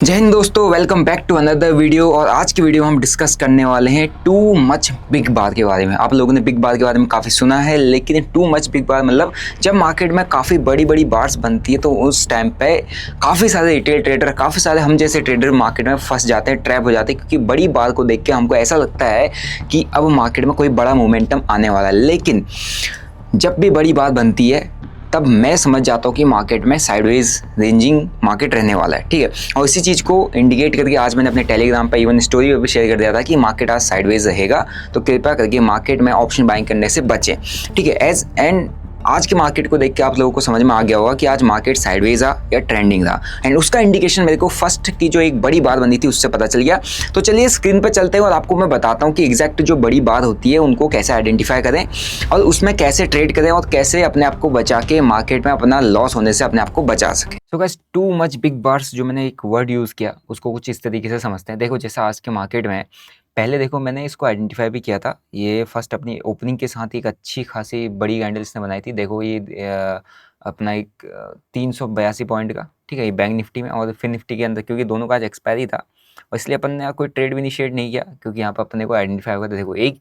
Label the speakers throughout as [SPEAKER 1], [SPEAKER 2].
[SPEAKER 1] जय हिंद दोस्तों, welcome back to another video. और आज की वीडियो में हम डिस्कस करने वाले हैं टू मच बिग बार के बारे में। आप लोगों ने बिग बार के बारे में काफ़ी सुना है, लेकिन टू मच बिग बार मतलब जब मार्केट में काफ़ी बड़ी बड़ी बार्स बनती है तो उस टाइम पे काफ़ी सारे रिटेल ट्रेडर, काफ़ी सारे हम जैसे ट्रेडर मार्केट में फंस जाते हैं, ट्रैप हो जाते हैं, क्योंकि बड़ी बार को देख के हमको ऐसा लगता है कि अब मार्केट में कोई बड़ा मोमेंटम आने वाला है। लेकिन जब भी बड़ी बात बनती है तब मैं समझ जाता हूँ कि मार्केट में साइडवेज रेंजिंग मार्केट रहने वाला है, ठीक है। और इसी चीज़ को इंडिकेट करके आज मैंने अपने टेलीग्राम पर इवन स्टोरी पर भी शेयर कर दिया था कि मार्केट आज साइडवेज रहेगा, तो कृपया करके मार्केट में ऑप्शन बाइंग करने से बचें, ठीक है। एज एंड आज के मार्केट को देख के आप लोगों को समझ में आ गया होगा कि आज मार्केट साइडवेज रहा या ट्रेंडिंग रहा, एंड उसका इंडिकेशन मेरे को फर्स्ट की जो एक बड़ी बात बनी थी उससे पता चल गया। तो चलिए स्क्रीन पर चलते हैं और आपको मैं बताता हूँ कि एग्जैक्ट जो बड़ी बात होती है उनको कैसे आइडेंटिफाई करें और उसमें कैसे ट्रेड करें और कैसे अपने आप को बचा के मार्केट में अपना लॉस होने से अपने आप को बचा सकें। So guys, too much big bars जो मैंने एक वर्ड यूज़ किया उसको कुछ इस तरीके से समझते हैं। देखो, जैसा आज के मार्केट में पहले देखो मैंने इसको आइडेंटिफाई भी किया था। ये फर्स्ट अपनी ओपनिंग के साथ एक अच्छी खासी बड़ी कैंडल इसने बनाई थी। देखो ये अपना एक 382 पॉइंट का, ठीक है, ये बैंक निफ्टी में और फिर निफ्टी के अंदर, क्योंकि दोनों का आज एक्सपायरी था और इसलिए अपन ने कोई ट्रेड भी इनिशिएट नहीं किया, क्योंकि यहाँ पर अपने को आइडेंटिफाई होगा। तो देखो एक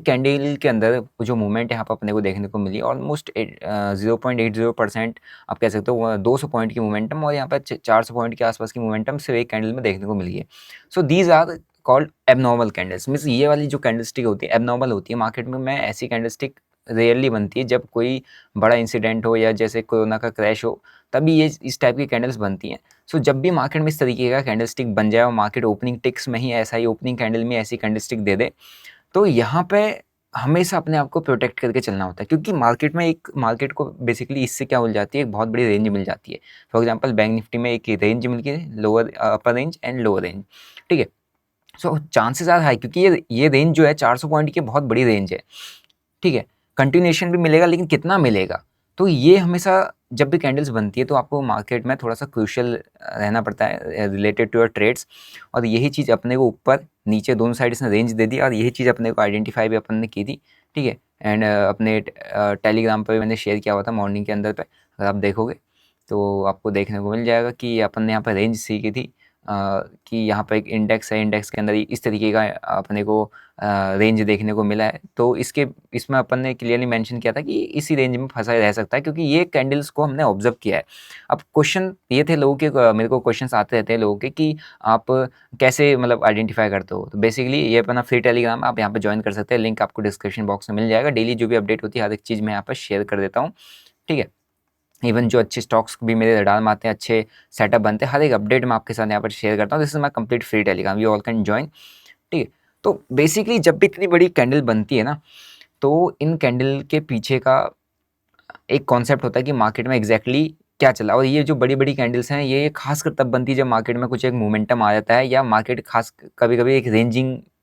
[SPEAKER 1] कैंडल के अंदर जो मूवमेंट यहाँ पर अपने को देखने को मिली ऑलमोस्ट 0.80%, आप कह सकते हो 200 पॉइंट की मोमेंटम, और यहाँ पर 400 पॉइंट के आसपास की मोमेंटम सिर्फ एक कैंडल में देखने को मिली है। So these are called abnormal candles. Means ये वाली जो कैंडलस्टिक होती है एबनॉर्मल होती है। मार्केट में ऐसी कैंडलस्टिक रेयरली बनती है जब कोई बड़ा इंसिडेंट हो या जैसे कोरोना का क्रैश हो, तभी ये इस टाइप की कैंडल्स बनती हैं। सो जब भी मार्केट में इस तरीके का कैंडलस्टिक बन जाए और मार्केट ओपनिंग टिक्स में ही ऐसा ही ओपनिंग कैंडल में ऐसी कैंडलस्टिक दे दे, तो यहाँ पे हमेशा अपने आप को प्रोटेक्ट करके चलना होता है, क्योंकि मार्केट को बेसिकली इससे क्या मिल जाती है, एक बहुत बड़ी रेंज मिल जाती है। फॉर एग्जांपल बैंक निफ्टी में एक रेंज मिल गई, lower upper range and lower range, ठीक है। सो चांसेस आर हाई, क्योंकि ये रेंज जो है 400 पॉइंट की बहुत बड़ी रेंज है, ठीक है। कंटिन्यूएशन भी मिलेगा, लेकिन कितना मिलेगा, तो ये हमेशा जब भी कैंडल्स बनती है तो आपको मार्केट में थोड़ा सा क्रूशियल रहना पड़ता है रिलेटेड टू योर ट्रेड्स। और यही चीज़ अपने को ऊपर नीचे दोनों साइड इसने रेंज दे दी और यही चीज़ अपने को आइडेंटिफाई भी अपन ने की थी, ठीक है। एंड अपने टेलीग्राम पर भी मैंने शेयर किया हुआ था मॉर्निंग के अंदर पे, अगर आप देखोगे तो आपको देखने को मिल जाएगा कि अपन ने यहाँ पर रेंज सीखी थी कि यहाँ पर एक इंडेक्स है, इंडेक्स के अंदर इस तरीके का अपने को रेंज देखने को मिला है। तो इसमें अपन ने क्लियरली मेंशन किया था कि इसी रेंज में फंसा रह सकता है, क्योंकि ये कैंडल्स को हमने ऑब्जर्व किया है। अब क्वेश्चन ये थे लोगों के, मेरे को क्वेश्चंस आते रहते हैं लोगों के कि आप कैसे मतलब आइडेंटिफाई करते हो। तो बेसिकली ये अपना फ्री टेलीग्राम आप यहाँ पर ज्वाइन कर सकते हैं, लिंक आपको डिस्क्रिप्शन बॉक्स में मिल जाएगा। डेली जो भी अपडेट होती है हर एक चीज़ मैं यहाँ पर शेयर कर देता हूँ, ठीक है। इवन जो अच्छे स्टॉक्स भी मेरे रडार में आते हैं, अच्छे सेटअप बनते हैं, हर एक अपडेट मैं आपके साथ यहाँ पर शेयर करता हूँ। This is my complete free Telegram, you all can join, ठीक है। तो बेसिकली जब भी इतनी बड़ी कैंडल बनती है ना, तो इन कैंडल के पीछे का एक कॉन्सेप्ट होता है कि मार्केट में एग्जैक्टली क्या चला। और ये जो बड़ी बड़ी कैंडल्स हैं ये खासकर तब बनती है जब मार्केट में कुछ एक मोमेंटम आ जाता है, या मार्केट खास कभी कभी एक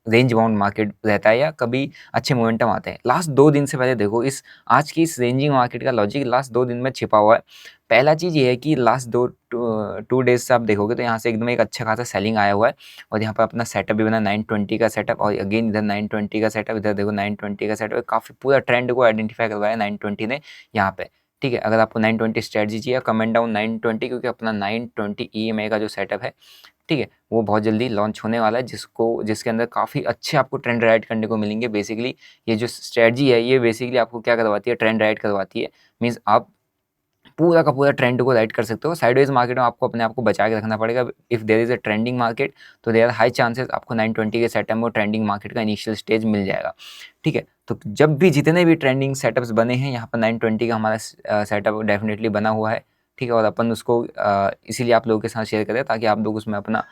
[SPEAKER 1] रेंज बाउंड मार्केट रहता है, या कभी अच्छे मोमेंटम आते हैं। लास्ट 2 दिन से पहले देखो, इस आज की इस रेंजिंग मार्केट का लॉजिक लास्ट 2 दिन में छिपा हुआ है। पहला चीज़ ये है कि लास्ट टू डेज से आप देखोगे तो यहाँ से एकदम एक अच्छा खासा सेलिंग आया हुआ है, और यहाँ पर अपना सेटअप भी बना 920 का सेटअप, और अगेन इधर 920 का सेटअप, इधर देखो 920 का सेटअप, काफ़ी पूरा ट्रेंड को आइडेंटिफाई करवाया 920 ने यहाँ पे, ठीक है। अगर आपको 920 स्ट्रेटजी चाहिए, कमेंट डाउन 920, क्योंकि अपना 920 EMA का जो सेटअप है, ठीक है, वो बहुत जल्दी लॉन्च होने वाला है, जिसके अंदर काफ़ी अच्छे आपको ट्रेंड राइड करने को मिलेंगे। बेसिकली ये जो स्ट्रेटजी है ये बेसिकली आपको क्या करवाती है, ट्रेंड राइड करवाती है। मीन्स आप पूरा का पूरा ट्रेंड को राइड कर सकते हो। साइडवेज मार्केट में आपको अपने आप को बचा के रखना पड़ेगा। If there is a trending market तो देयर आर हाई चांसेस आपको 920 के सेटअप में ट्रेंडिंग मार्केट का इनिशियल स्टेज मिल जाएगा, ठीक है। तो जब भी जितने भी ट्रेंडिंग सेटअप्स बने हैं यहाँ पर 920 का हमारा सेटअप डेफिनेटली बना हुआ है, ठीक है। और अपन उसको इसीलिए आप लोगों के साथ शेयर करें ताकि आप लोग उसमें अपना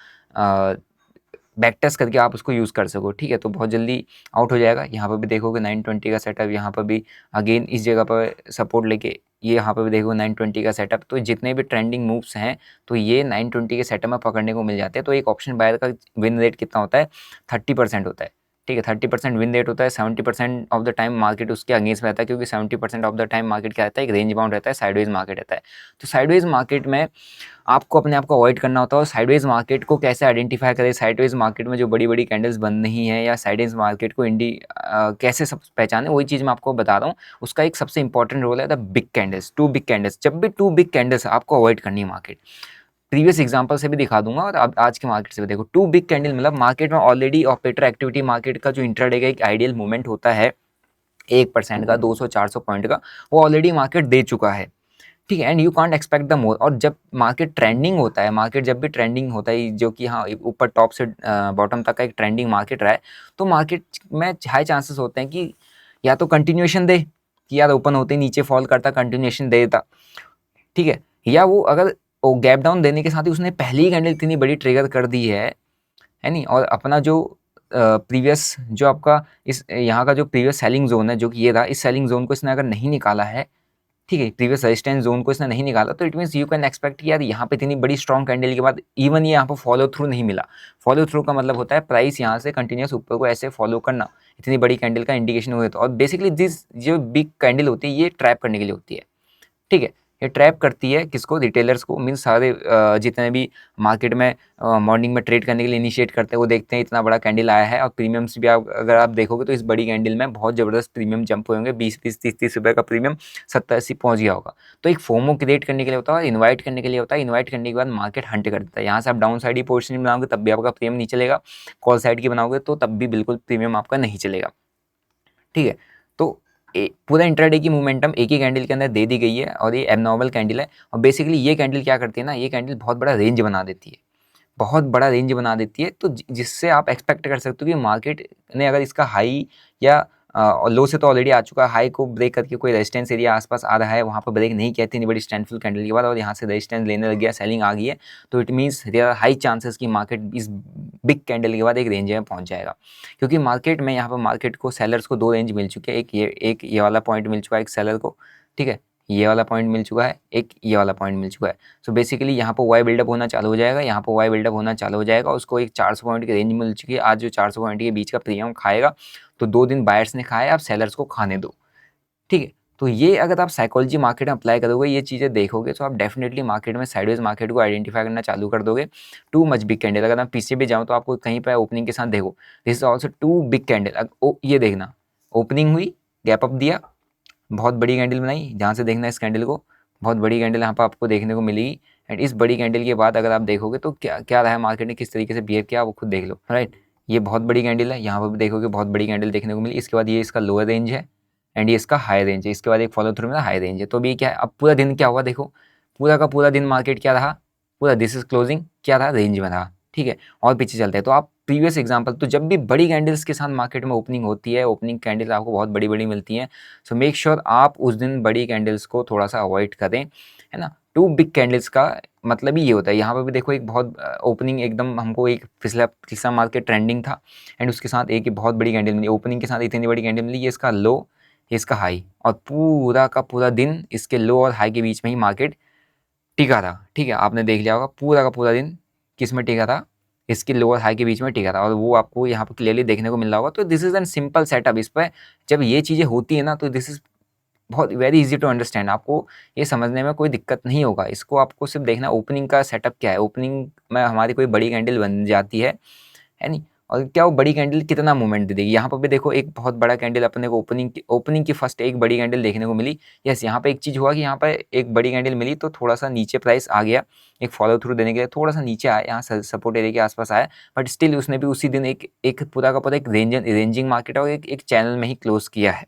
[SPEAKER 1] बैक टेस्ट करके आप उसको यूज़ कर सको, ठीक है। तो बहुत जल्दी आउट हो जाएगा। यहाँ पर भी देखोगे 920 का सेटअप, यहाँ पर भी अगेन इस जगह पर सपोर्ट लेके ये यहाँ पर भी देखोगे 920 का सेटअप। तो जितने भी ट्रेंडिंग मूव्स हैं तो ये 920 के सेटअप में पकड़ने को मिल जाते हैं। तो एक ऑप्शन बायर का विन रेट कितना होता है, 30% होता है, ठीक है। 30% विन रेट होता है। 70% ऑफ द टाइम मार्केट उसके अगेंस्ट में रहता है, क्योंकि 70% ऑफ द टाइम मार्केट क्या रहता है, एक रेंज बाउंड रहता है, साइडवेज मार्केट रहता है। तो साइडवेज मार्केट में आपको अपने आप को अवॉइड करना होता है। और साइडवेज मार्केट को कैसे आइडेंटिफाई करें, साइडवेज मार्केट में जो बड़ी बड़ी कैंडल्स बन रही हैं, या साइडवेज मार्केट को कैसे सब पहचाने, वही चीज़ मैं आपको बता रहा हूँ। उसका एक सबसे इंपॉर्टेंट रोल है the big candles, two big candles. जब भी टू बिग कैंडल्स आपको अवॉइड करनी है मार्केट, प्रीवियस एग्जांपल से भी दिखा दूंगा और अब आज के मार्केट से भी देखो। टू बिग कैंडल मतलब मार्केट में ऑलरेडी ऑपरेटर एक्टिविटी मार्केट का जो इंट्राडे का एक आइडियल मूवमेंट होता है 1% का 200-400 पॉइंट का, वो ऑलरेडी मार्केट दे चुका है, ठीक है। And you can't expect the more. और जब मार्केट ट्रेंडिंग होता है, मार्केट जब भी ट्रेंडिंग होता है, जो कि हाँ ऊपर टॉप से बॉटम तक का एक ट्रेंडिंग मार्केट रहा है, तो मार्केट में हाई चांसेस होते हैं कि या तो कंटिन्यूएशन दे, कि यार ओपन होते ही नीचे फॉल करता कंटिन्यूएशन दे देता, ठीक है, या वो अगर वो गैप डाउन देने के साथ ही उसने पहली ही कैंडल इतनी बड़ी ट्रिगर कर दी है नहीं, और अपना जो प्रीवियस जो आपका इस यहाँ का जो प्रीवियस सेलिंग जोन है जो कि ये था, इस सेलिंग जोन को इसने अगर नहीं निकाला है, ठीक है, प्रीवियस रेजिस्टेंस जोन को इसने नहीं निकाला, तो it means you can expect कि यार यहाँ पे इतनी बड़ी स्ट्रॉन्ग कैंडल के बाद इवन ये यहाँ पर फॉलो थ्रू नहीं मिला। फॉलो थ्रू का मतलब होता है प्राइस यहाँ से कंटिन्यूस ऊपर को ऐसे फॉलो करना, इतनी बड़ी कैंडल का इंडिकेशन हुए तो। और बेसिकली दिस जो बिग कैंडल होती है ये ट्रैप करने के लिए होती है, ठीक है। ये ट्रैप करती है किसको? रिटेलर्स को, मीन्स सारे जितने भी मार्केट में मॉर्निंग में ट्रेड करने के लिए इनिशिएट करते हैं, वो देखते हैं इतना बड़ा कैंडल आया है। और प्रीमियम्स भी अगर आप देखोगे तो इस बड़ी कैंडल में बहुत ज़बरदस्त प्रीमियम जंप हुए होंगे, 20-20, 30-30 रुपये का प्रीमियम 70-80 पहुँच गया होगा। तो एक फोमो क्रिएट करने के लिए होता है, इन्वाइट करने के लिए होता है। इन्वाइट करने के बाद मार्केट हंट कर देता है। यहाँ से आप डाउन साइड ही पोजिशन बनाओगे तब भी आपका प्रीमियम नहीं चलेगा, कॉल साइड की बनाओगे तो तब भी बिल्कुल प्रीमियम आपका नहीं चलेगा, ठीक है। तो पूरा इंट्राडे की मोमेंटम एक ही कैंडल के अंदर दे दी गई है और ये एबनॉर्मल कैंडल है। और बेसिकली ये कैंडल क्या करती है ना, ये कैंडल बहुत बड़ा रेंज बना देती है, बहुत बड़ा रेंज बना देती है। तो जिससे आप एक्सपेक्ट कर सकते हो कि मार्केट ने अगर इसका हाई या लो से तो ऑलरेडी आ चुका है, हाई को ब्रेक करके कोई रेजिस्टेंस एरिया आसपास आ रहा है, वहाँ पर ब्रेक नहीं किया इतनी बड़ी स्ट्रेंथफुल कैंडल के बाद और यहाँ से रेजिस्टेंस लेने लग गया, सेलिंग आ गई है, तो it means there are high chances कि मार्केट इस बिग कैंडल के बाद एक रेंज में पहुँच जाएगा। क्योंकि मार्केट में यहाँ पर मार्केट को सेलर्स को दो रेंज मिल चुके हैं, एक ये वाला पॉइंट मिल चुका है एक सेलर को, ठीक है, ये वाला पॉइंट मिल चुका है, एक ये वाला पॉइंट मिल चुका है। सो बेसिकली यहाँ पर वाई बिल्डअप होना चालू हो जाएगा, यहाँ पर वाई बिल्डअप होना चालू हो जाएगा, उसको एक 400 पॉइंट की रेंज मिल चुकी है। आज जो 400 पॉइंट के बीच का प्रीमियम खाएगा, तो 2 दिन बायर्स ने खाया, आप सेलर्स को खाने दो, ठीक है। तो ये अगर आप साइकोलॉजी मार्केट में अप्लाई करोगे, ये चीज़ें देखोगे, तो आप डेफिनेटली मार्केट में साइडवेज मार्केट को आइडेंटिफाई करना चालू कर दोगे। टू मच बिग कैंडल, अगर मैं पीछे भी जाऊँ तो आपको कहीं पर ओपनिंग के साथ देखो, this is also two big candle. ये देखना, ओपनिंग हुई, गैप अप दिया, बहुत बड़ी कैंडल बनाई, जहाँ से देखना इस कैंडल को, बहुत बड़ी कैंडल यहाँ पर आपको देखने को मिलेगी। एंड इस बड़ी कैंडल के बाद अगर आप देखोगे तो क्या क्या रहा है मार्केट ने, किस तरीके से बिहेव किया, वो खुद देख लो, राइट। ये बहुत बड़ी कैंडल है, यहाँ पर भी देखोगे बहुत बड़ी कैंडल देखने को मिली। इसके बाद ये इसका लोअर रेंज है एंड ये इसका हाई रेंज है, इसके बाद एक फॉलो थ्रू में हाई रेंज है। तो अभी क्या है, अब पूरा दिन क्या हुआ देखो, पूरा का पूरा दिन मार्केट क्या रहा, पूरा दिस इज क्लोजिंग क्या रहा, रेंज में रहा, ठीक है। और पीछे चलते हैं तो आप प्रीवियस एग्जांपल, तो जब भी बड़ी कैंडल्स के साथ मार्केट में ओपनिंग होती है, ओपनिंग कैंडल आपको बहुत बड़ी बड़ी मिलती हैं, सो मेक श्योर आप उस दिन बड़ी कैंडल्स को थोड़ा सा अवॉइड करें, है ना। टू बिग कैंडल्स का मतलब ही ये होता है। यहाँ पर भी देखो एक बहुत ओपनिंग एकदम हमको एक पिछला मार्केट ट्रेंडिंग था एंड उसके साथ एक बहुत बड़ी कैंडल मिली, ओपनिंग के साथ इतनी बड़ी कैंडल मिली, ये इसका लो, ये इसका हाई, और पूरा का पूरा दिन इसके लो और हाई के बीच में ही मार्केट टिका था, ठीक है। आपने देख लिया होगा पूरा का पूरा दिन किस में टिका था, इसके लोअर हाई के बीच में टिका था, और वो आपको यहाँ पर क्लियरली देखने को मिल रहा होगा। तो this is an simple setup. इस पर जब ये चीज़ें होती है ना, तो दिस इज़ बहुत वेरी इजी टू अंडरस्टैंड, आपको ये समझने में कोई दिक्कत नहीं होगा। इसको आपको सिर्फ देखना ओपनिंग का सेटअप क्या है, ओपनिंग में हमारी कोई बड़ी कैंडल बन जाती है नहीं, और क्या वो बड़ी कैंडल कितना मूवमेंट दे देगी। यहाँ पर भी देखो एक बहुत बड़ा कैंडल अपने को ओपनिंग की फर्स्ट एक बड़ी कैंडल देखने को मिली। यस, यहाँ पे एक चीज़ हुआ कि यहाँ पर एक बड़ी कैंडल मिली तो थोड़ा सा नीचे प्राइस आ गया, एक फॉलो थ्रू देने के लिए थोड़ा सा नीचे आया, यहाँ सपोर्ट एरिया के आसपास आया, बट स्टिल उसने भी उसी दिन एक पूरा का पूरा एक रेंजिंग मार्केट और एक चैनल में ही क्लोज किया है,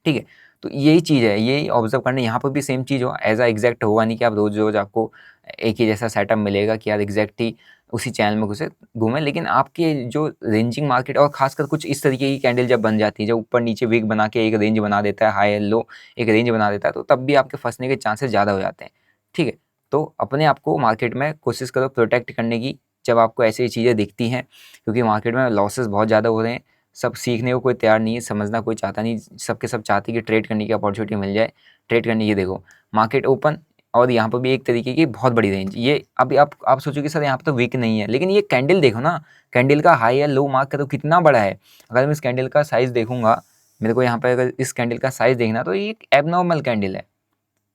[SPEAKER 1] ठीक है। तो यही चीज़ है, यही ऑब्जर्व करना। यहाँ पर भी सेम चीज़ हो, एज अ एग्जैक्ट होगा नहीं कि आप रोज़ रोज़ आपको एक ही जैसा सेटअप मिलेगा कि यार एग्जैक्ट ही उसी चैनल में घुसे घूमें, लेकिन आपके जो रेंजिंग मार्केट और खासकर कुछ इस तरीके की कैंडल जब बन जाती है, जब ऊपर नीचे विग बना के एक रेंज बना देता है, हाई लो एक रेंज बना देता है, तो तब भी आपके फंसने के चांसेस ज़्यादा हो जाते हैं, ठीक है। तो अपने आप को मार्केट में कोशिश करो प्रोटेक्ट करने की जब आपको ऐसी चीज़ें दिखती हैं, क्योंकि मार्केट में लॉसेस बहुत ज़्यादा हो रहे हैं। सब सीखने को कोई तैयार नहीं है, समझना कोई चाहता नहीं, सबके सब चाहते कि ट्रेड करने की अपॉर्चुनिटी मिल जाए, ट्रेड करने की। देखो मार्केट ओपन और यहाँ पर भी एक तरीके की बहुत बड़ी रेंज, ये अभी आप सोचो कि सर यहाँ पर तो वीक नहीं है, लेकिन ये कैंडल देखो ना, कैंडल का हाई या लो मार्क करो कितना बड़ा है। अगर मैं इस कैंडल का साइज़ देखूंगा, मेरे को यहाँ पर अगर इस कैंडल का साइज़ देखना, तो ये एक एबनॉर्मल कैंडल है,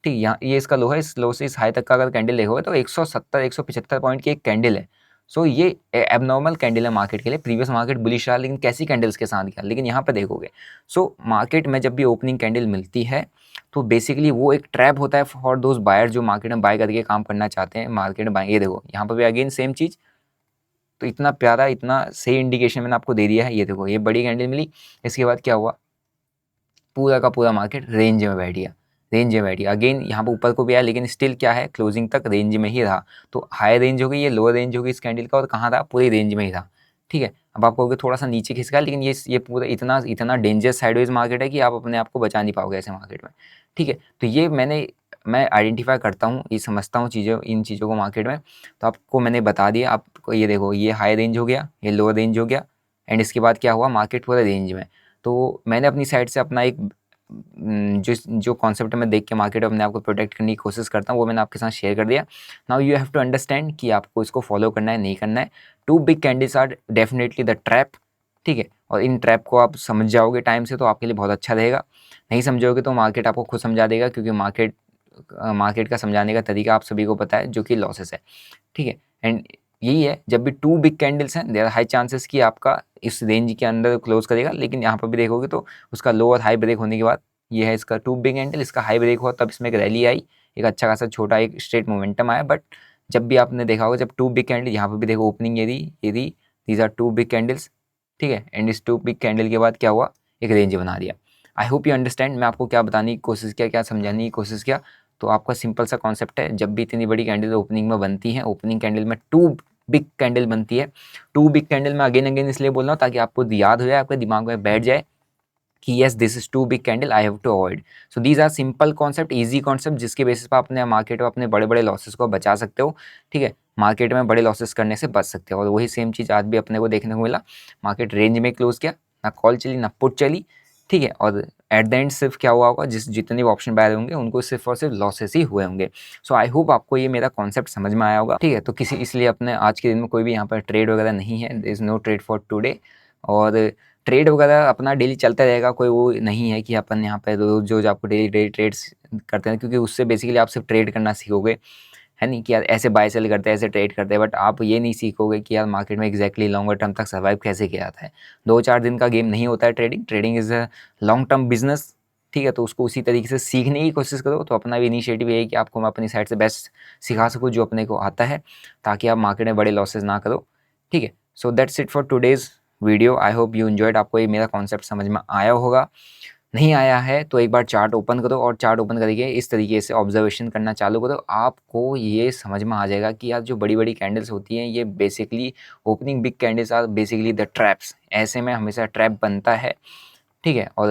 [SPEAKER 1] ठीक। यहाँ ये इसका लो है, इस लो से इस हाई तक का अगर कैंडल देखोगे तो 170-175 पॉइंट की एक कैंडल है। सो ये एबनॉर्मल कैंडल है मार्केट के लिए। प्रीवियस मार्केट बुलिश रहा लेकिन कैसी कैंडल्स के साथ गया, लेकिन यहाँ पे देखोगे सो मार्केट में जब भी ओपनिंग कैंडल मिलती है तो बेसिकली वो एक ट्रैप होता है फॉर दोज बायर जो मार्केट में बाय करके काम करना चाहते हैं, मार्केट में बाय। ये देखो यहाँ पर भी अगेन सेम चीज़, तो इतना प्यारा इतना सही इंडिकेशन मैंने आपको दे दिया है। ये देखो ये बड़ी कैंडल मिली, इसके बाद क्या हुआ, पूरा का पूरा मार्केट रेंज में बैठ गया, रेंज में बैठ गया। अगेन यहाँ पर ऊपर को भी आया लेकिन स्टिल क्या है, क्लोजिंग तक रेंज में ही रहा। तो हाई रेंज होगी, ये लोअर रेंज होगी इस कैंडल का, और कहाँ था, पूरी रेंज में ही था। ठीक है, अब आप कहोगे थोड़ा सा नीचे खिसका, लेकिन ये पूरा इतना इतना डेंजरस साइडवेज मार्केट है कि आप अपने आप को बचा नहीं पाओगे ऐसे मार्केट में। ठीक है, तो ये मैं आइडेंटिफाई करता हूँ, ये समझता हूँ चीज़ों, इन चीज़ों को मार्केट में। तो आपको मैंने बता दिया। आपको ये देखो ये हाई रेंज हो गया, ये लोअर रेंज हो गया, एंड इसके बाद क्या हुआ, मार्केट पूरा रेंज में। तो मैंने अपनी साइड से अपना एक जो जो कॉन्सेप्ट मैं देख के मार्केट अपने आप को प्रोटेक्ट करने की कोशिश करता हूँ वो मैंने आपके साथ शेयर कर दिया। Now you have to understand कि आपको इसको फॉलो करना है नहीं करना है। Two big candles are definitely the trap. ठीक है, और इन ट्रैप को आप समझ जाओगे टाइम से तो आपके लिए बहुत अच्छा रहेगा। नहीं समझोगे तो मार्केट आपको खुद समझा देगा, क्योंकि मार्केट का समझाने का तरीका आप सभी को पता है, जो कि लॉसेस है। ठीक है, एंड यही है, जब भी टू बिग कैंडल्स हैं देयर हाई चांसेस कि आपका इस रेंज के अंदर क्लोज करेगा। लेकिन यहाँ पर भी देखोगे तो उसका लो और हाई ब्रेक होने के बाद, ये है इसका टू बिग कैंडल, इसका हाई ब्रेक हुआ तब इसमें एक रैली आई, एक अच्छा खासा छोटा एक स्ट्रेट मोमेंटम आया। बट जब भी आपने देखा होगा, जब टू बिग कैंडल, यहाँ पर भी देखो ओपनिंग ये थी, these are two big candles. ठीक है, एंड इस टू बिग कैंडल के बाद क्या हुआ, एक रेंज बना दिया। आई होप यू अंडरस्टैंड मैं आपको क्या बताने की कोशिश किया, क्या समझाने की कोशिश किया। तो आपका सिंपल सा कॉन्सेप्ट है, जब भी इतनी बड़ी कैंडल ओपनिंग में बनती है, ओपनिंग कैंडल में टू बिग कैंडल बनती है। टू बिग कैंडल में अगेन अगेन इसलिए बोल रहा हूँ ताकि आपको याद हो जाए, आपके दिमाग में बैठ जाए कि yes this is two big candle, I have to avoid. So these are simple concept, easy concept, जिसके बेसिस पर अपने मार्केट में अपने बड़े बड़े लॉसेस को बचा सकते हो। ठीक है, मार्केट में बड़े लॉसेस करने से बच सकते हो। और वही सेम चीज़ आज भी अपने को देखने को मिला, मार्केट रेंज में क्लोज किया, ना कॉल चली ना पुट चली। ठीक है, और एट द एंड सिर्फ क्या हुआ होगा, जितने भी ऑप्शन बायर होंगे उनको सिर्फ और सिर्फ लॉसेस ही हुए होंगे। सो आई होप आपको ये मेरा कॉन्सेप्ट समझ में आया होगा। ठीक है, तो इसलिए अपने आज के दिन में कोई भी यहाँ पर ट्रेड वगैरह नहीं है, there is no trade for today. और ट्रेड वगैरह अपना डेली चलता रहेगा, कोई वो नहीं है कि अपन यहाँ पे रोज रोज आपको डेली डेली ट्रेड्स करते हैं, क्योंकि उससे बेसिकली आप सिर्फ ट्रेड करना सीखोगे, है नहीं कि यार ऐसे बाय सेल करते हैं, ऐसे ट्रेड करते हैं। बट आप ये नहीं सीखोगे कि यार मार्केट में एग्जैक्टली लॉन्गर टर्म तक सर्वाइव कैसे किया जाता है। 2-4 दिन का गेम नहीं होता है trading is a long term business. ठीक है, तो उसको उसी तरीके से सीखने की कोशिश करो। तो अपना भी इनिशिएटिव ये है कि आपको मैं अपनी साइड से बेस्ट सिखा सकूँ जो अपने को आता है, ताकि आप मार्केट में बड़े लॉसेज ना करो। ठीक है, so that's it for today's video. I hope you enjoyed, आपको ये मेरा कॉन्सेप्ट समझ में आया होगा। नहीं आया है तो एक बार चार्ट ओपन करो, और चार्ट ओपन करके इस तरीके से ऑब्जर्वेशन करना चालू करो। आपको ये समझ में आ जाएगा कि यार जो बड़ी बड़ी कैंडल्स होती हैं ये basically opening big candles are basically the traps. ऐसे में हमेशा ट्रैप बनता है। ठीक है, और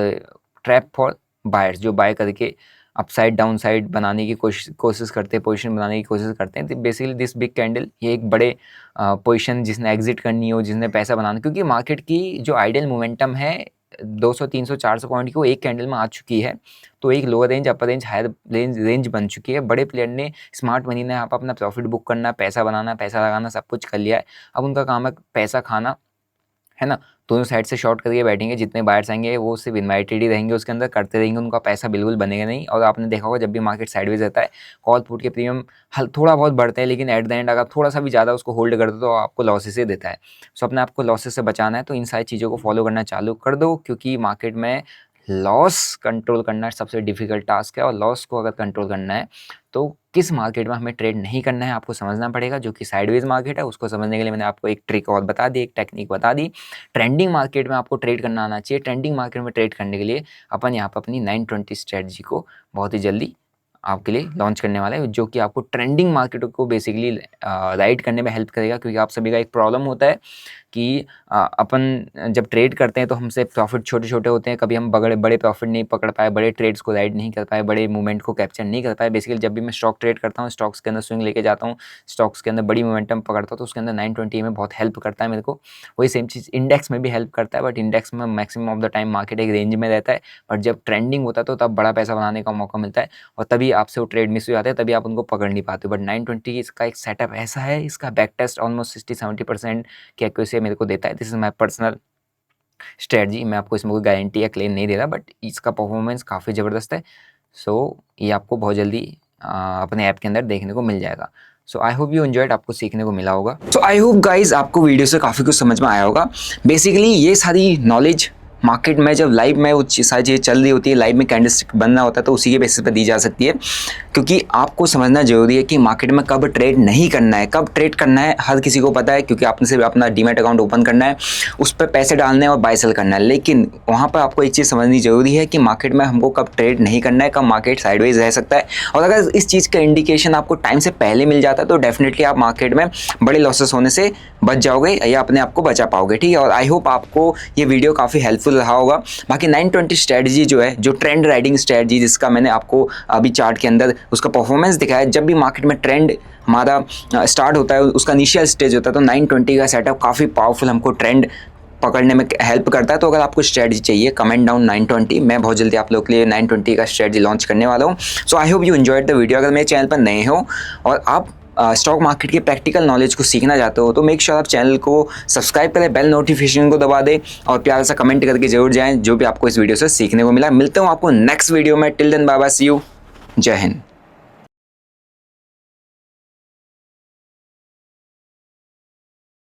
[SPEAKER 1] ट्रैप फॉर बायर्स जो बाय करके अपसाइड डाउन साइड बनाने की कोशिश करते हैं, पोजीशन बनाने की कोशिश करते हैं। तो बेसिकली दिस बिग कैंडल ये एक बड़े पोजीशन जिसने एग्जिट करनी हो, जिसने पैसा बनाना, क्योंकि मार्केट की जो आइडियल मोमेंटम है 200 300 400 पॉइंट की वो एक कैंडल में आ चुकी है। तो एक lower range upper range higher range बन चुकी है। बड़े प्लेयर ने, स्मार्ट मनी ने यहाँ पर अपना प्रॉफिट बुक करना, पैसा बनाना, पैसा लगाना, सब कुछ कर लिया है। अब उनका काम है पैसा खाना, है ना। दोनों साइड से शॉर्ट करके बैठेंगे, जितने बायर्स आएंगे वो सिर्फ इन्वाइटेड ही रहेंगे, उसके अंदर करते रहेंगे, उनका पैसा बिल्कुल बनेगा नहीं। और आपने देखा होगा जब भी मार्केट साइडवेज रहता है, कॉल पुट के प्रीमियम थोड़ा बहुत बढ़ता है, लेकिन एट द एंड अगर थोड़ा सा भी ज़्यादा उसको होल्ड कर दो तो आपको लॉसेस ही देता है। सो अपने आपको लॉसेस से बचाना है तो इन सारी चीज़ों को फॉलो करना चालू कर दो, क्योंकि मार्केट में लॉस कंट्रोल करना सबसे डिफिकल्ट टास्क है। और लॉस को अगर कंट्रोल करना है तो किस मार्केट में हमें ट्रेड नहीं करना है आपको समझना पड़ेगा, जो कि साइडवेज मार्केट है। उसको समझने के लिए मैंने आपको एक ट्रिक और बता दी, एक टेक्निक बता दी। ट्रेंडिंग मार्केट में आपको ट्रेड करना आना चाहिए। ट्रेंडिंग मार्केट में ट्रेड करने के लिए अपन यहाँ पर अपनी 920 स्ट्रेटजी को बहुत ही जल्दी आपके लिए लॉन्च करने वाला है, जो कि आपको ट्रेंडिंग मार्केट को बेसिकली राइड करने में हेल्प करेगा। क्योंकि आप सभी का एक प्रॉब्लम होता है कि अपन जब ट्रेड करते हैं तो हमसे प्रॉफिट छोटे छोटे होते हैं, कभी हम बड़े बड़े प्रॉफिट नहीं पकड़ पाए, बड़े ट्रेड्स को राइड नहीं कर पाए, बड़े मूवमेंट को कैप्चर नहीं कर पाए। बेसिकली जब भी मैं स्टॉक ट्रेड करता हूँ, स्टॉक्स के अंदर स्विंग लेके जाता हूँ, स्टॉक्स के अंदर बड़ी मोमेंटम पकड़ता हूँ, तो उसके अंदर 920 में बहुत हेल्प करता है मेरे को। वही सेम चीज़ इंडेक्स में भी हेल्प करता है, बट इंडेक्स में maximum of the time market एक रेंज में रहता है। बट जब ट्रेंडिंग होता है तो तब बड़ा पैसा बनाने का मौका मिलता है, और तभी आपसे वो ट्रेड मिस हो जाते हैं, तभी आप उनको पकड़ नहीं पाते। बट 920 इसका एक सेटअप ऐसा है, इसका बैक टेस्ट ऑलमोस्ट 60-70% की एक्यूरेसी मेरे को देता है। This is my personal strategy. मैं आपको इसमें कोई गारंटी या क्लेम नहीं दे रहा, बट इसका परफॉर्मेंस काफ़ी ज़बरदस्त है। सो ये आपको बहुत जल्दी अपने ऐप के अंदर देखने को मिल जाएगा। सो आई होप यू एंजॉयड, आपको सीखने को मिला होगा। सो आई होप गाइज आपको वीडियो से काफ़ी कुछ समझ में आया होगा। बेसिकली ये सारी नॉलेज मार्केट में जब लाइव में वो सारी चीज़ें चल रही होती है, लाइव में कैंडलस्टिक बनना होता है, तो उसी के बेसिस पे दी जा सकती है। क्योंकि आपको समझना जरूरी है कि मार्केट में कब ट्रेड नहीं करना है, कब ट्रेड करना है, हर किसी को पता है, क्योंकि आपने सिर्फ अपना डीमैट अकाउंट ओपन करना है, उस पर पैसे डालने हैं और बाय सेल करना है। लेकिन वहाँ पर आपको एक चीज़ समझनी जरूरी है कि मार्केट में हमको कब ट्रेड नहीं करना है, कब मार्केट साइडवेज रह सकता है। और अगर इस चीज़ का इंडिकेशन आपको टाइम से पहले मिल जाता है तो डेफिनेटली आप मार्केट में बड़े लॉसेस होने से बच जाओगे या अपने आप को बचा पाओगे, ठीक है। और आई होप आपको ये वीडियो काफ़ी हेल्पफुल रहा होगा। बाकी 920 स्ट्रेटजी जो है, जो ट्रेंड राइडिंग स्ट्रेटजी, जिसका मैंने आपको अभी चार्ट के अंदर उसका परफॉर्मेंस दिखाया, जब भी मार्केट में ट्रेंड हमारा स्टार्ट होता है, उसका इनिशियल स्टेज होता है, तो 920 का सेटअप काफ़ी पावरफुल हमको ट्रेंड पकड़ने में हेल्प करता है। तो अगर आपको स्ट्रेटजी चाहिए, कमेंट डाउन 920, मैं बहुत जल्दी आप लोग के लिए 920 का स्ट्रेटजी लॉन्च करने वाला हूँ। So I hope you enjoyed the video. अगर मेरे चैनल पर नए हो और आप स्टॉक मार्केट के प्रैक्टिकल नॉलेज को सीखना चाहते हो तो मेक श्योर आप चैनल को सब्सक्राइब करें, बेल नोटिफिकेशन को दबा दें और प्यार सा कमेंट करके जरूर जाएं जो भी आपको इस वीडियो से सीखने को मिला। मिलता हूँ आपको नेक्स्ट वीडियो में। Till then bye bye, see you, जय हिंद।